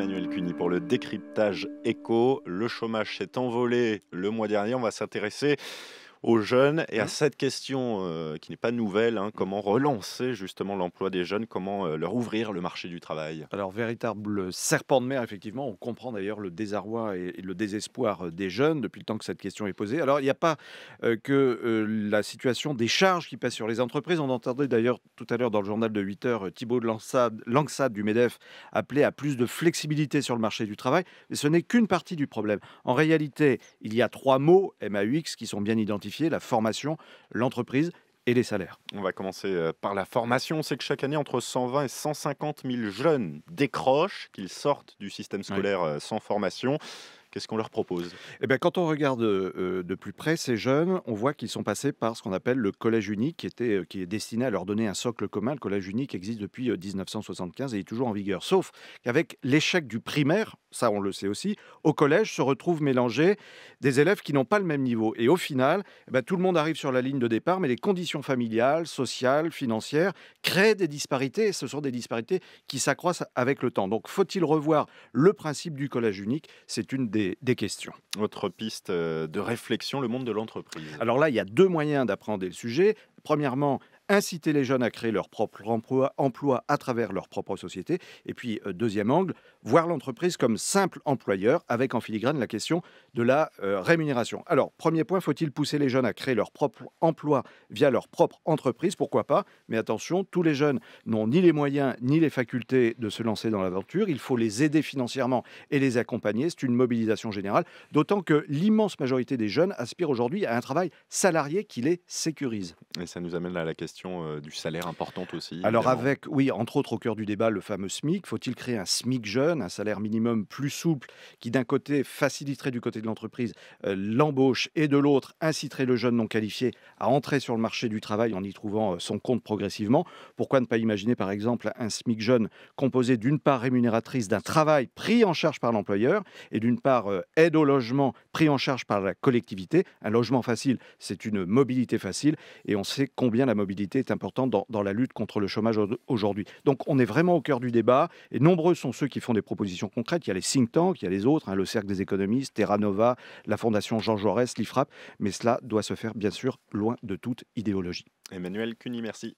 Emmanuel Cuny pour le décryptage éco. Le chômage s'est envolé le mois dernier. On va s'intéresser aux jeunes et à Mmh. cette question qui n'est pas nouvelle, hein, Mmh. comment relancer justement l'emploi des jeunes, comment leur ouvrir le marché du travail. Alors, véritable serpent de mer, effectivement. On comprend d'ailleurs le désarroi et le désespoir des jeunes depuis le temps que cette question est posée. Alors, il n'y a pas que la situation des charges qui pèsent sur les entreprises. On entendait d'ailleurs tout à l'heure dans le journal de 8 heures Thibault de Langsade du MEDEF appeler à plus de flexibilité sur le marché du travail. Mais ce n'est qu'une partie du problème. En réalité, il y a trois mots MAUX qui sont bien identifiés: la formation, l'entreprise et les salaires. On va commencer par la formation. On sait que chaque année, entre 120 et 150 000 jeunes décrochent, qu'ils sortent du système Oui. scolaire sans formation. Qu'est-ce qu'on leur propose? Eh ben, quand on regarde, de plus près ces jeunes, on voit qu'ils sont passés par ce qu'on appelle le collège unique qui est destiné à leur donner un socle commun. Le collège unique existe depuis, 1975 et est toujours en vigueur. Sauf qu'avec l'échec du primaire, ça on le sait aussi, au collège se retrouvent mélangés des élèves qui n'ont pas le même niveau et au final, eh ben, tout le monde arrive sur la ligne de départ, mais les conditions familiales, sociales, financières créent des disparités et ce sont des disparités qui s'accroissent avec le temps. Donc faut-il revoir le principe du collège unique? C'est une des questions. Autre piste de réflexion, le monde de l'entreprise. Alors là, il y a 2 moyens d'appréhender le sujet. Premièrement, inciter les jeunes à créer leur propre emploi à travers leur propre société. Et puis, deuxième angle, voir l'entreprise comme simple employeur, avec en filigrane la question de la rémunération. Alors, premier point, faut-il pousser les jeunes à créer leur propre emploi via leur propre entreprise? Pourquoi pas? Mais attention, tous les jeunes n'ont ni les moyens ni les facultés de se lancer dans l'aventure. Il faut les aider financièrement et les accompagner. C'est une mobilisation générale, d'autant que l'immense majorité des jeunes aspirent aujourd'hui à un travail salarié qui les sécurise. Et ça nous amène à la question du salaire importante aussi, Alors évidemment. avec, oui, entre autres au cœur du débat, le fameux SMIC. Faut-il créer un SMIC jeune, un salaire minimum plus souple, qui d'un côté faciliterait du côté de l'entreprise l'embauche et de l'autre inciterait le jeune non qualifié à entrer sur le marché du travail en y trouvant son compte progressivement? Pourquoi ne pas imaginer par exemple un SMIC jeune composé d'une part rémunératrice d'un travail pris en charge par l'employeur et d'une part aide au logement pris en charge par la collectivité? Un logement facile, c'est une mobilité facile et on sait combien la mobilité est importante dans la lutte contre le chômage aujourd'hui. Donc on est vraiment au cœur du débat et nombreux sont ceux qui font des propositions concrètes. Il y a les think tanks, il y a les autres, le Cercle des économistes, Terra Nova, la Fondation Jean Jaurès, l'IFRAP, mais cela doit se faire bien sûr loin de toute idéologie. Emmanuel Cuny, merci.